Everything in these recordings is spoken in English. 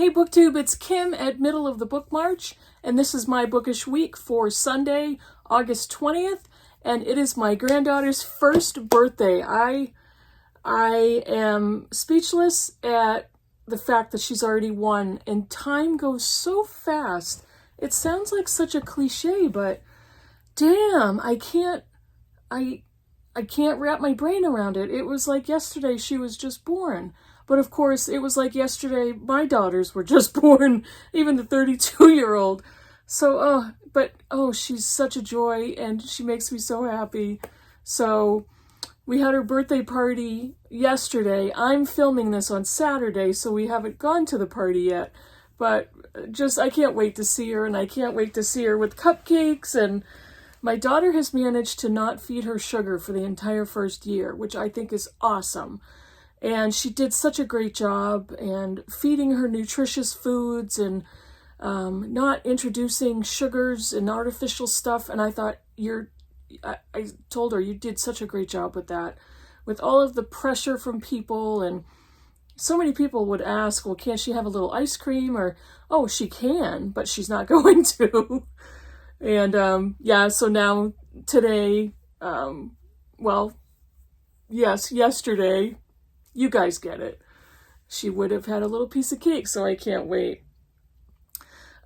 Hey BookTube, it's Kim at Middle of the Book March, and this is my bookish week for Sunday, August 20th, and it is my granddaughter's first birthday. I am speechless at the fact that she's already one, and time goes so fast. It sounds like such a cliche, but damn, I can't wrap my brain around it. It was like yesterday she was just born. But of course, it was like yesterday my daughters were just born, even the 32-year-old. So, she's such a joy and she makes me so happy. So we had her birthday party yesterday. I'm filming this on Saturday, so we haven't gone to the party yet. But I can't wait to see her, and I can't wait to see her with cupcakes. And my daughter has managed to not feed her sugar for the entire first year, which I think is awesome. And she did such a great job and feeding her nutritious foods and not introducing sugars and artificial stuff. And I thought, I told her, you did such a great job with that. With all of the pressure from people, and so many people would ask, well, can't she have a little ice cream? Or, oh, she can, but she's not going to. And so now today, yesterday, you guys get it, she would have had a little piece of cake, so I can't wait.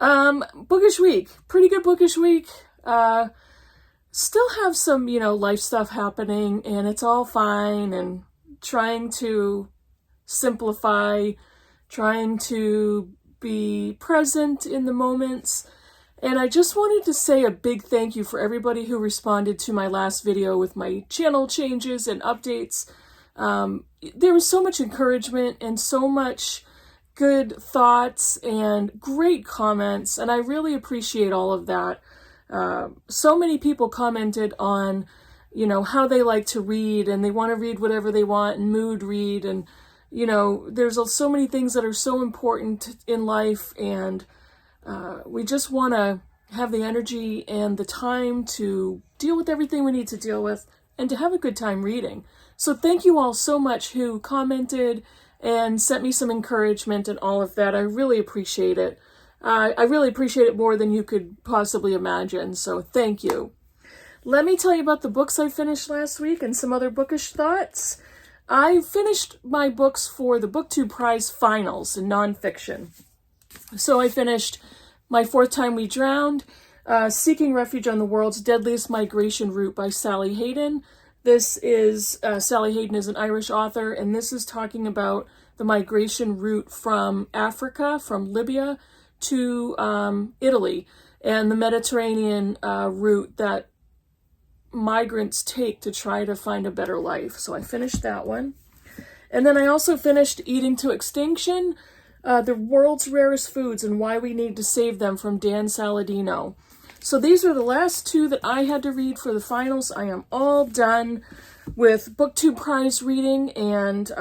Bookish week, pretty good bookish week. Still have some, life stuff happening, and it's all fine, and trying to simplify, trying to be present in the moments. And I just wanted to say a big thank you for everybody who responded to my last video with my channel changes and updates. There was so much encouragement and so much good thoughts and great comments, and I really appreciate all of that. So many people commented on, how they like to read, and they want to read whatever they want and mood read, and, there's so many things that are so important in life, and we just want to have the energy and the time to deal with everything we need to deal with and to have a good time reading. So thank you all so much who commented and sent me some encouragement and all of that. I really appreciate it. I really appreciate it more than you could possibly imagine. So thank you. Let me tell you about the books I finished last week and some other bookish thoughts. I finished my books for the BookTube Prize Finals in nonfiction. So I finished My Fourth Time We Drowned, Seeking Refuge on the World's Deadliest Migration Route by Sally Hayden. This is, Sally Hayden is an Irish author, and this is talking about the migration route from Africa, from Libya, to Italy, and the Mediterranean route that migrants take to try to find a better life. So I finished that one. And then I also finished Eating to Extinction, The World's Rarest Foods and Why We Need to Save Them, from Dan Saladino. So these are the last two that I had to read for the finals. I am all done with BookTube Prize reading, and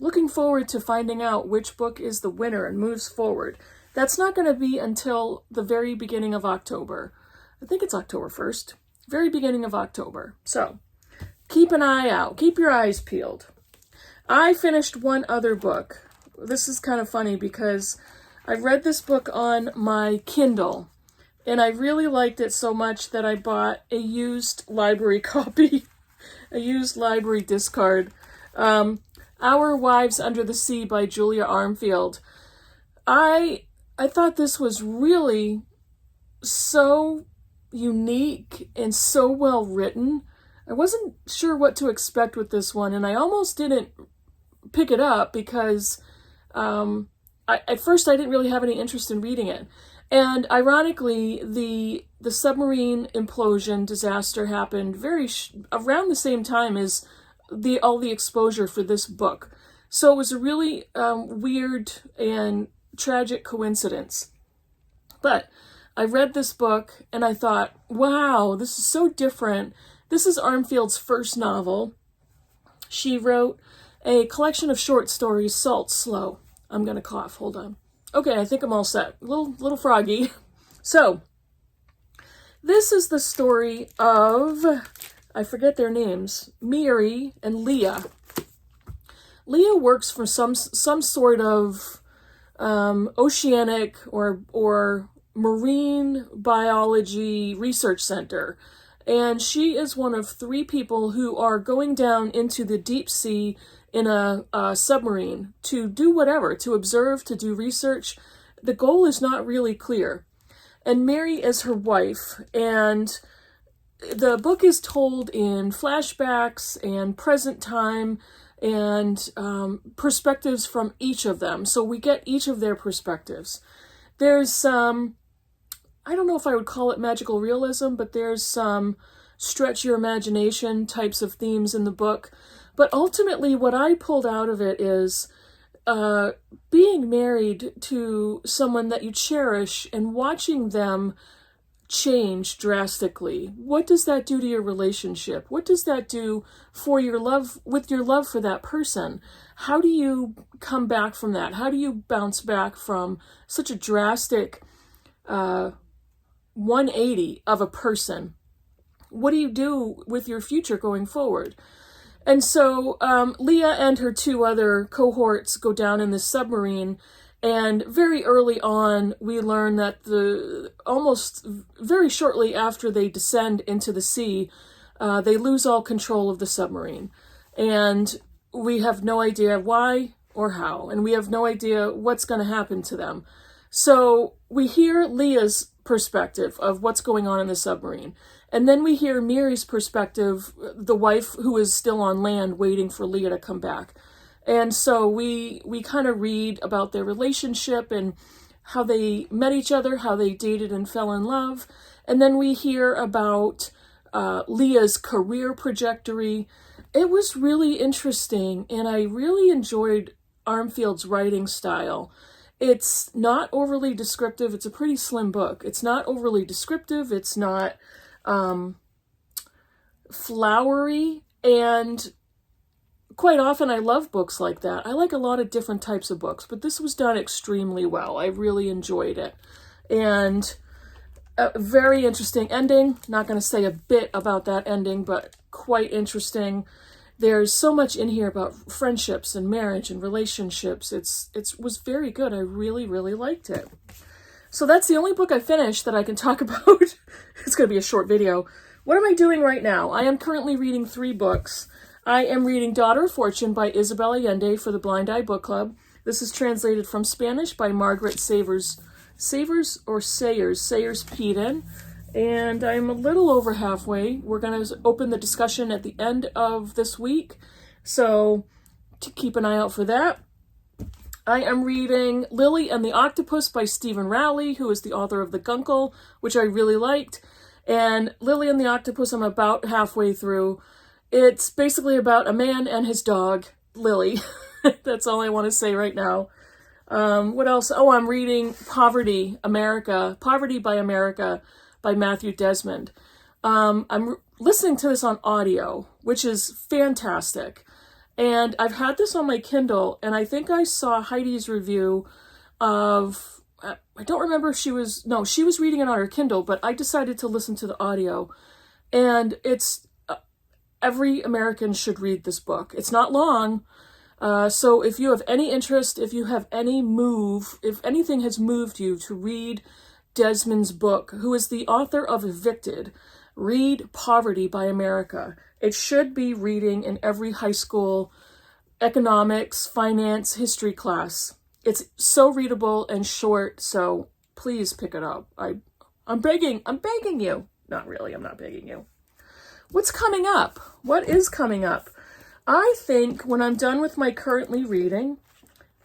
looking forward to finding out which book is the winner and moves forward. That's not going to be until the very beginning of October. I think it's October 1st. Very beginning of October. So keep an eye out. Keep your eyes peeled. I finished one other book. This is kind of funny because I read this book on my Kindle, and I really liked it so much that I bought a used library copy, a used library discard. Our Wives Under the Sea by Julia Armfield. I thought this was really so unique and so well written. I wasn't sure what to expect with this one, and I almost didn't pick it up because at first I didn't really have any interest in reading it. And ironically, the submarine implosion disaster happened around the same time as all the exposure for this book. So it was a really weird and tragic coincidence. But I read this book and I thought, wow, this is so different. This is Armfield's first novel. She wrote a collection of short stories, Salt Slow. I'm going to cough, hold on. Okay, I think I'm all set. A little froggy. So, this is the story of, I forget their names, Miri and Leah. Leah works for some sort of oceanic or marine biology research center. And she is one of 3 people who are going down into the deep sea in a submarine to do whatever, to observe, to do research. The goal is not really clear. And Mary is her wife, and the book is told in flashbacks and present time and perspectives from each of them. So we get each of their perspectives. There's some, I don't know if I would call it magical realism, but there's some stretch your imagination types of themes in the book. But ultimately what I pulled out of it is being married to someone that you cherish and watching them change drastically. What does that do to your relationship? What does that do for your love, with your love for that person? How do you come back from that? How do you bounce back from such a drastic 180 of a person? What do you do with your future going forward? And so Leah and her 2 other cohorts go down in this submarine, and very early on we learn that almost very shortly after they descend into the sea, they lose all control of the submarine. And we have no idea why or how, and we have no idea what's going to happen to them. So we hear Leah's perspective of what's going on in the submarine. And then we hear Mary's perspective, the wife who is still on land waiting for Leah to come back. And so we kind of read about their relationship and how they met each other, how they dated and fell in love. And then we hear about Leah's career trajectory. It was really interesting, and I really enjoyed Armfield's writing style. It's not overly descriptive. It's a pretty slim book. It's not overly descriptive. It's not flowery, and quite often I love books like that. I like a lot of different types of books, but this was done extremely well. I really enjoyed it. And a very interesting ending. Not going to say a bit about that ending, but quite interesting. There's so much in here about friendships and marriage and relationships. It was very good. I really, really liked it. So that's the only book I finished that I can talk about. It's going to be a short video. What am I doing right now? I am currently reading 3 books. I am reading Daughter of Fortune by Isabel Allende for the Blind Eye Book Club. This is translated from Spanish by Margaret Sayers Peden. And I'm a little over halfway. We're going to open the discussion at the end of this week, so to keep an eye out for that. I am reading Lily and the Octopus by Stephen Rowley, who is the author of The Guncle, which I really liked. And Lily and the Octopus, I'm about halfway through. It's basically about a man and his dog, Lily. That's all I want to say right now. What else? Oh, I'm reading Poverty by America by Matthew Desmond. I'm listening to this on audio, which is fantastic. And I've had this on my Kindle, and I think I saw Heidi's review of, I don't remember if she was reading it on her Kindle, but I decided to listen to the audio. And it's, every American should read this book. It's not long. So if you have any interest, if you have any if anything has moved you to read Desmond's book, who is the author of Evicted, read Poverty by America. It should be reading in every high school economics, finance, history class. It's so readable and short, so please pick it up. I'm begging you. Not really, I'm not begging you. What's coming up? What is coming up? I think when I'm done with my currently reading,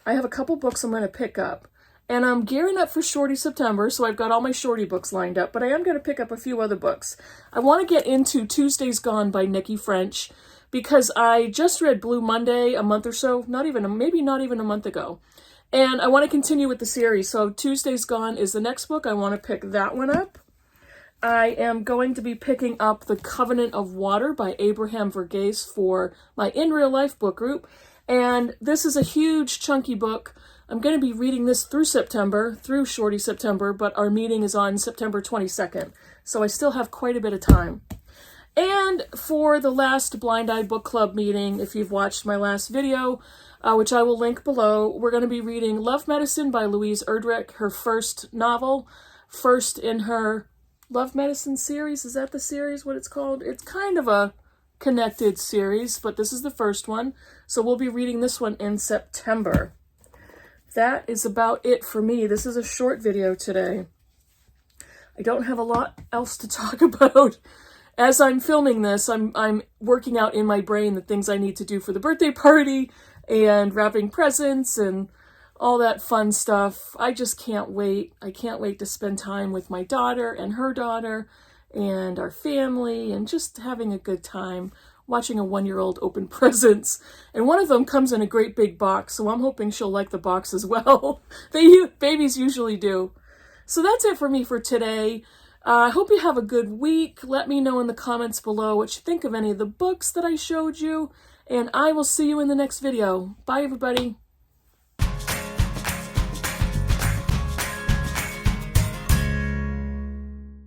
I have a couple books I'm going to pick up. And I'm gearing up for Shorty September, so I've got all my Shorty books lined up, but I am going to pick up a few other books. I want to get into Tuesday's Gone by Nikki French, because I just read Blue Monday a month or so, maybe not even a month ago. And I want to continue with the series, so Tuesday's Gone is the next book. I want to pick that one up. I am going to be picking up The Covenant of Water by Abraham Verghese for my In Real Life book group. And this is a huge, chunky book. I'm going to be reading this through Shorty September, but our meeting is on September 22nd, so I still have quite a bit of time. And for the last Blind Eye Book Club meeting, if you've watched my last video, which I will link below. We're going to be reading Love Medicine by Louise Erdrich, her first novel, first in her Love Medicine series. Is that the series, what it's called? It's kind of a connected series, but this is the first one. So we'll be reading this one in September. That is about it for me. This is a short video today. I don't have a lot else to talk about. As I'm filming this, I'm working out in my brain the things I need to do for the birthday party and wrapping presents and all that fun stuff. I just can't wait. I can't wait to spend time with my daughter and her daughter and our family and just having a good time watching a 1-year-old open presents. And one of them comes in a great big box, so I'm hoping she'll like the box as well. Babies usually do. So that's it for me for today. I hope you have a good week. Let me know in the comments below what you think of any of the books that I showed you, and I will see you in the next video. Bye, everybody.